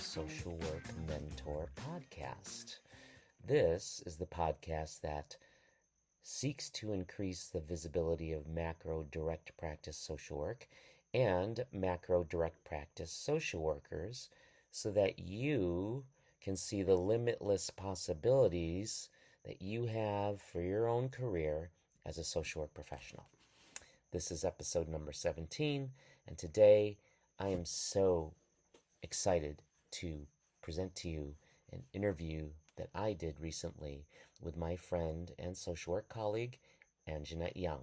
Social Work Mentor podcast. This is the podcast that seeks to increase the visibility of macro direct practice social work and macro direct practice social workers so that you can see the limitless possibilities that you have for your own career as a social work professional. This is episode number 17, and today I am so excited to present to you an interview that I did recently with my friend and social work colleague, Anjanette Young.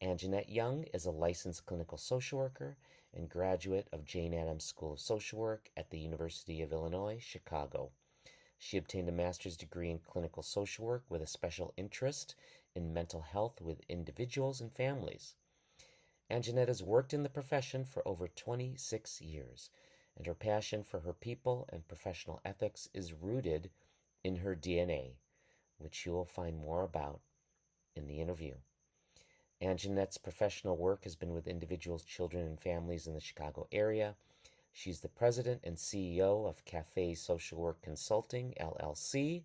Anjanette Young is a licensed clinical social worker and graduate of Jane Addams School of Social Work at the University of Illinois, Chicago. She obtained a master's degree in clinical social work with a special interest in mental health with individuals and families. Anjanette has worked in the profession for over 26 years, and her passion for her people and professional ethics is rooted in her DNA, which you will find more about in the interview. Anjanette's professional work has been with individuals, children, and families in the Chicago area. She's the president and CEO of Café Social Work Consulting, LLC,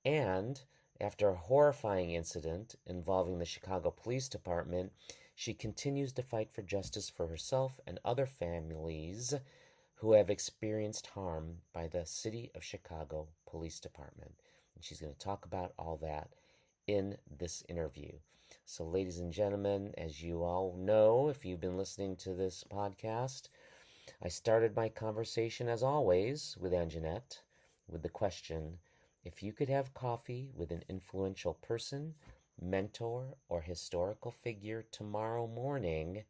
and after a horrifying incident involving the Chicago Police Department, she continues to fight for justice for herself and other families who have experienced harm by the City of Chicago Police Department. And she's going to talk about all that in this interview. So, ladies and gentlemen, as you all know, if you've been listening to this podcast, I started my conversation, as always, with Anjanette with the question, if you could have coffee with an influential person, mentor, or historical figure tomorrow morning,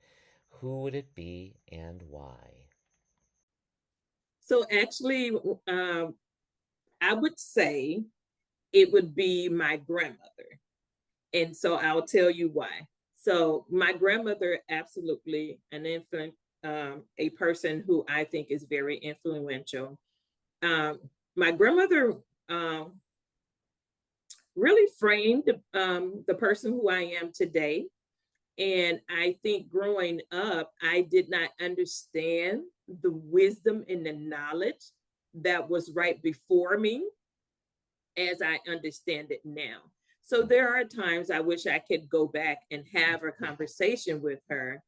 who would it be and why? So actually, I would say it would be my grandmother. And so I'll tell you why. So my grandmother, absolutely a person who I think is very influential. My grandmother really framed the person who I am today. And I think growing up, I did not understand the wisdom and the knowledge that was right before me as I understand it now. So there are times I wish I could go back and have a conversation with her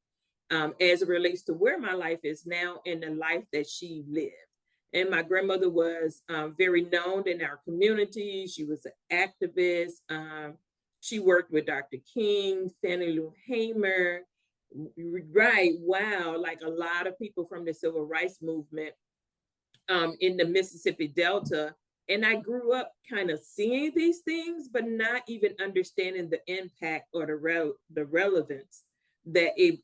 as it relates to where my life is now and the life that she lived. And my grandmother was very known in our community. She was an activist. She worked with Dr. King, Fannie Lou Hamer. Right, wow, like a lot of people from the civil rights movement in the Mississippi Delta. And I grew up kind of seeing these things, but not even understanding the impact or the relevance that it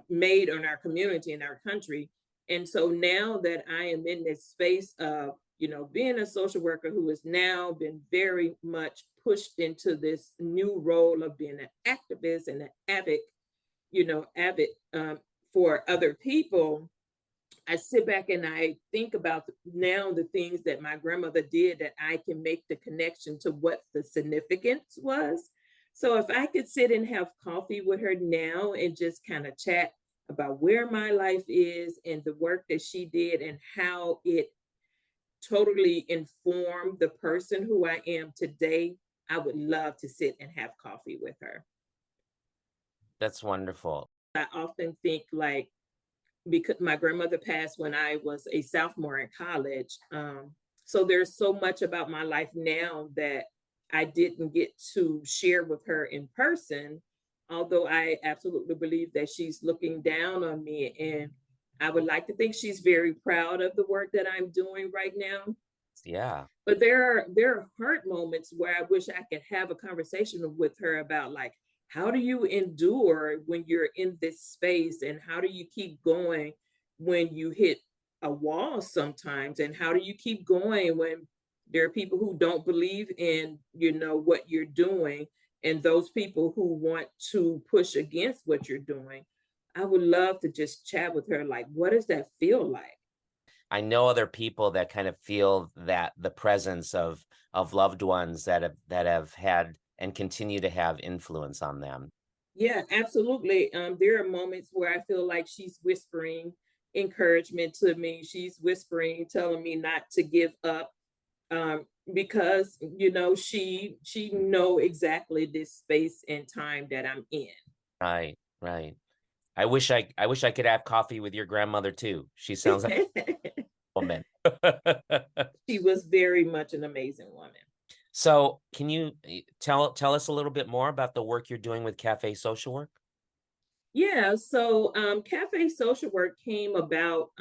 made on our community and our country. And so now that I am in this space of, being a social worker who has now been very much pushed into this new role of being an activist and an avid for other people, I sit back and I think about now the things that my grandmother did that I can make the connection to what the significance was. So if I could sit and have coffee with her now and just kind of chat about where my life is and the work that she did and how it totally informed the person who I am today, I would love to sit and have coffee with her. That's wonderful. I often think because my grandmother passed when I was a sophomore in college. So there's so much about my life now that I didn't get to share with her in person, although I absolutely believe that she's looking down on me. And I would like to think she's very proud of the work that I'm doing right now. Yeah. But there are hurt moments where I wish I could have a conversation with her about how do you endure when you're in this space, and how do you keep going when you hit a wall sometimes, and how do you keep going when there are people who don't believe in what you're doing, and those people who want to push against what you're doing. I would love to just chat with her, what does that feel like? I know other people that kind of feel that the presence of loved ones that have had and continue to have influence on them. Yeah, absolutely. There are moments where I feel like she's whispering encouragement to me. She's whispering, telling me not to give up, because she know exactly this space and time that I'm in. Right, right. I wish I could have coffee with your grandmother too. She sounds like a woman. She was very much an amazing woman. So, can you tell us a little bit more about the work you're doing with Cafe Social Work? Yeah, so Cafe Social Work came about,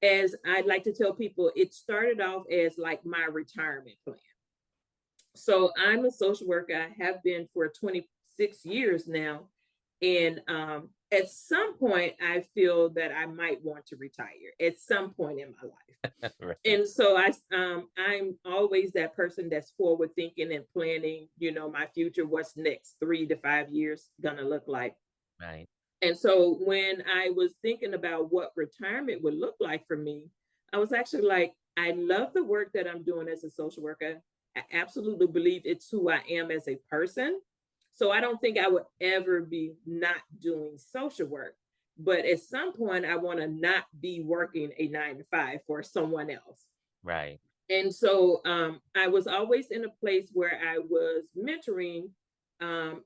as I'd like to tell people, it started off as like my retirement plan. So I'm a social worker. I have been for 26 years now. And at some point, I feel that I might want to retire at some point in my life. Right, And so I'm always that person that's forward thinking and planning, my future, what's next 3 to 5 years gonna look like. right, And so when I was thinking about what retirement would look like for me, I was actually like, I love the work that I'm doing as a social worker. I absolutely believe it's who I am as a person. So I don't think I would ever be not doing social work. But at some point, I want to not be working a 9 to 5 for someone else. right. And so I was always in a place where I was mentoring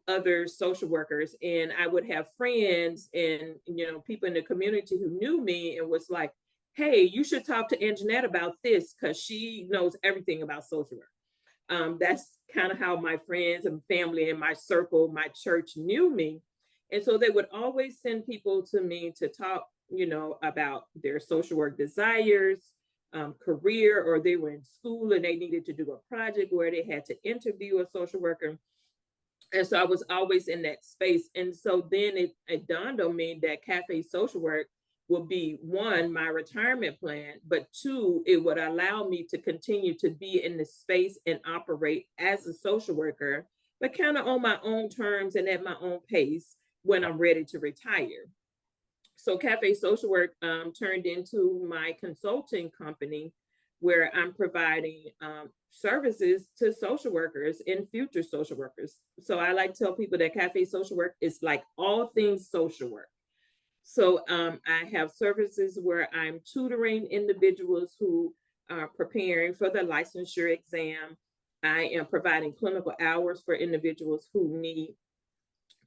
other social workers, and I would have friends and people in the community who knew me and was like, "Hey, you should talk to Anjanette about this because she knows everything about social work." That's kind of how my friends and family and my circle, my church knew me, and so they would always send people to me to talk, about their social work desires, career, or they were in school and they needed to do a project where they had to interview a social worker. And so I was always in that space. And so then it dawned on me that Cafe Social Work will be, one, my retirement plan, but two, it would allow me to continue to be in the space and operate as a social worker, but kind of on my own terms and at my own pace when I'm ready to retire. So Cafe Social Work turned into my consulting company where I'm providing services to social workers and future social workers. So I like to tell people that Cafe Social Work is like all things social work. So I have services where I'm tutoring individuals who are preparing for the licensure exam. I am providing clinical hours for individuals who need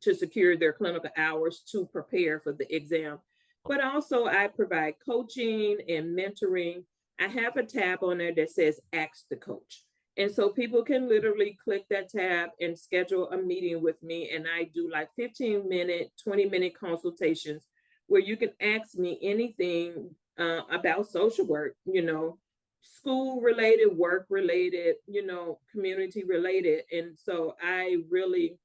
to secure their clinical hours to prepare for the exam. But also, I provide coaching and mentoring. I have a tab on there that says Ask the Coach. And so people can literally click that tab and schedule a meeting with me. And I do like 15-minute, 20-minute consultations where you can ask me anything about social work, school related, work related, community related. And so I really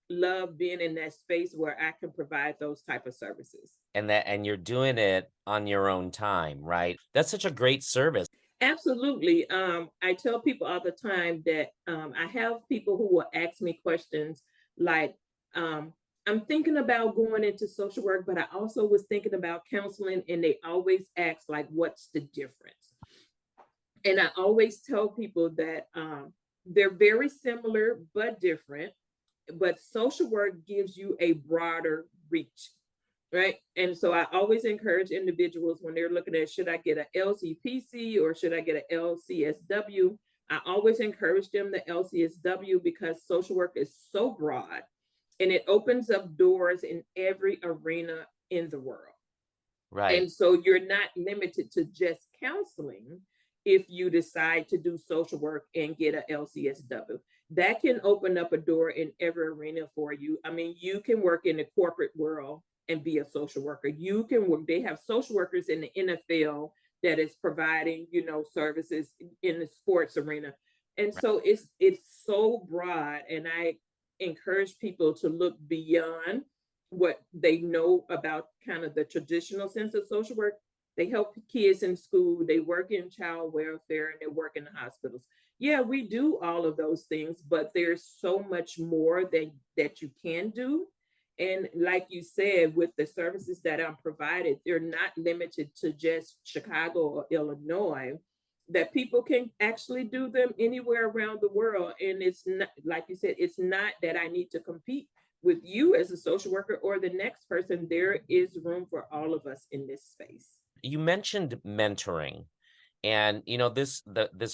love being in that space where I can provide those type of services. And you're doing it on your own time, right? That's such a great service. Absolutely. I tell people all the time that I have people who will ask me questions like, I'm thinking about going into social work, but I also was thinking about counseling, and they always ask, like, what's the difference? And I always tell people that they're very similar but different, but social work gives you a broader reach, right? And so I always encourage individuals when they're looking at, should I get an LCPC or should I get an LCSW? I always encourage them the LCSW because social work is so broad and it opens up doors in every arena in the world. Right. And so you're not limited to just counseling if you decide to do social work and get an LCSW. That can open up a door in every arena for you. I mean, you can work in the corporate world and be a social worker. You can work, they have social workers in the NFL that is providing, services in the sports arena. And so it's so broad. And I encourage people to look beyond what they know about kind of the traditional sense of social work. They help kids in school, they work in child welfare, and they work in the hospitals. Yeah, we do all of those things, but there's so much more that you can do. And like you said, with the services that I'm provided, they're not limited to just Chicago or Illinois, that people can actually do them anywhere around the world. And it's not, like you said, it's not that I need to compete with you as a social worker or the next person, there is room for all of us in this space. You mentioned mentoring, and this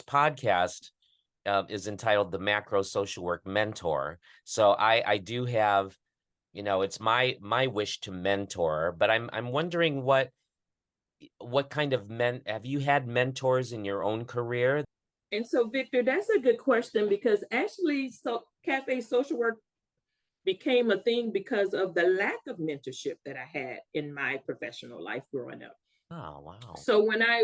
podcast is entitled The Macro Social Work Mentor. So I do have, it's my wish to mentor, but I'm wondering what kind of have you had mentors in your own career? And so, Victor, that's a good question, because actually, Café social work became a thing because of the lack of mentorship that I had in my professional life growing up. Oh, wow. So when I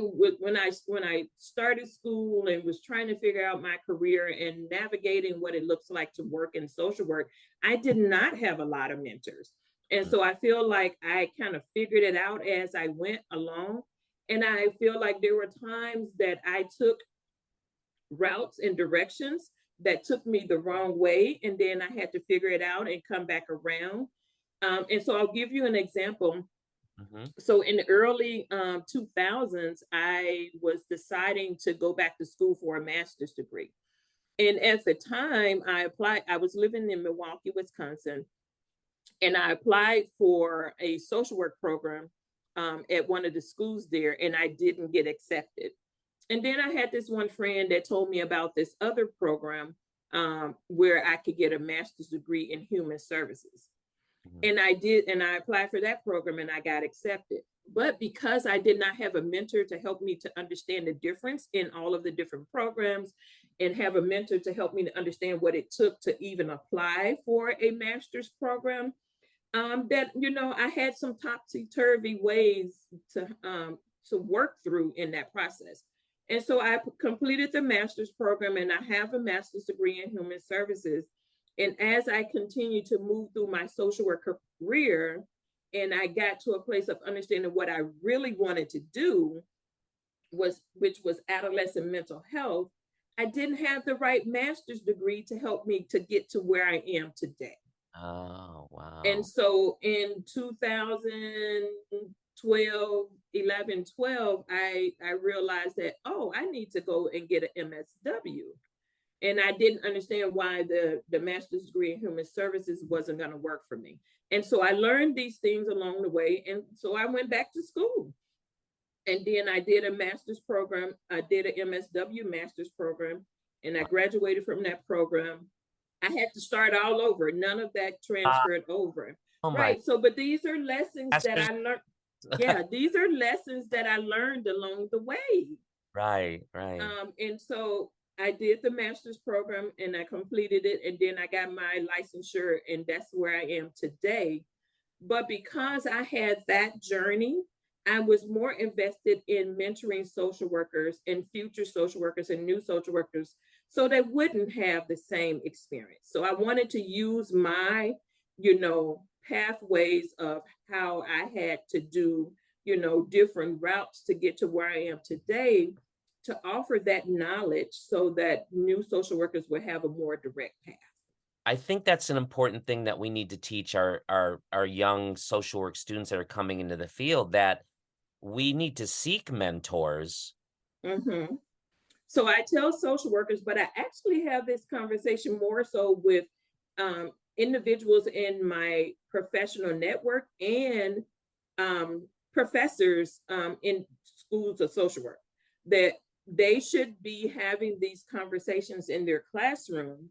started school and was trying to figure out my career and navigating what it looks like to work in social work, I did not have a lot of mentors. And so I feel like I kind of figured it out as I went along. And I feel like there were times that I took routes and directions that took me the wrong way, and then I had to figure it out and come back around. And so I'll give you an example. So in the early 2000s, I was deciding to go back to school for a master's degree. And at the time I applied, I was living in Milwaukee, Wisconsin, and I applied for a social work program at one of the schools there, and I didn't get accepted. And then I had this one friend that told me about this other program where I could get a master's degree in human services. And I did, and I applied for that program and I got accepted. But because I did not have a mentor to help me to understand the difference in all of the different programs, and have a mentor to help me to understand what it took to even apply for a master's program, that, I had some topsy-turvy ways to work through in that process. And so I completed the master's program, and I have a master's degree in human services. And as I continued to move through my social work career, and I got to a place of understanding what I really wanted to do, which was adolescent mental health, I didn't have the right master's degree to help me to get to where I am today. Oh, wow. And so in 2012, 11, 12, I realized that, I need to go and get an MSW. And I didn't understand why the master's degree in human services wasn't going to work for me. And so I learned these things along the way. And so I went back to school. And then I did a master's program. I did an MSW master's program, and I graduated from that program. I had to start all over. None of that transferred over. Right. So, but these are lessons that I learned. Yeah, these are lessons that I learned along the way. Right. And so I did the master's program and I completed it, and then I got my licensure, and that's where I am today. But because I had that journey, I was more invested in mentoring social workers and future social workers and new social workers so they wouldn't have the same experience. So I wanted to use my, pathways of how I had to do, different routes to get to where I am today, to offer that knowledge so that new social workers would have a more direct path. I think that's an important thing that we need to teach our young social work students that are coming into the field, that we need to seek mentors. So I tell social workers, but I actually have this conversation more so with individuals in my professional network and professors in schools of social work, that they should be having these conversations in their classroom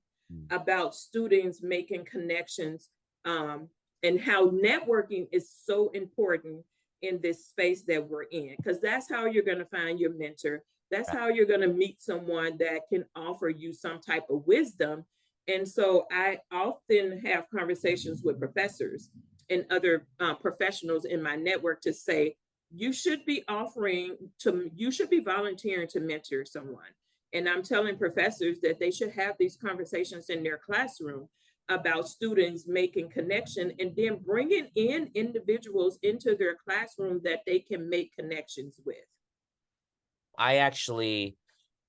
about students making connections, and how networking is so important in this space that we're in, because that's how you're going to find your mentor. That's how you're going to meet someone that can offer you some type of wisdom. And so I often have conversations with professors and other professionals in my network to say, you should be volunteering to mentor someone. And I'm telling professors that they should have these conversations in their classroom about students making connection, and then bringing in individuals into their classroom that they can make connections with. I actually,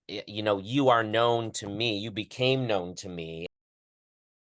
you are known to me. You became known to me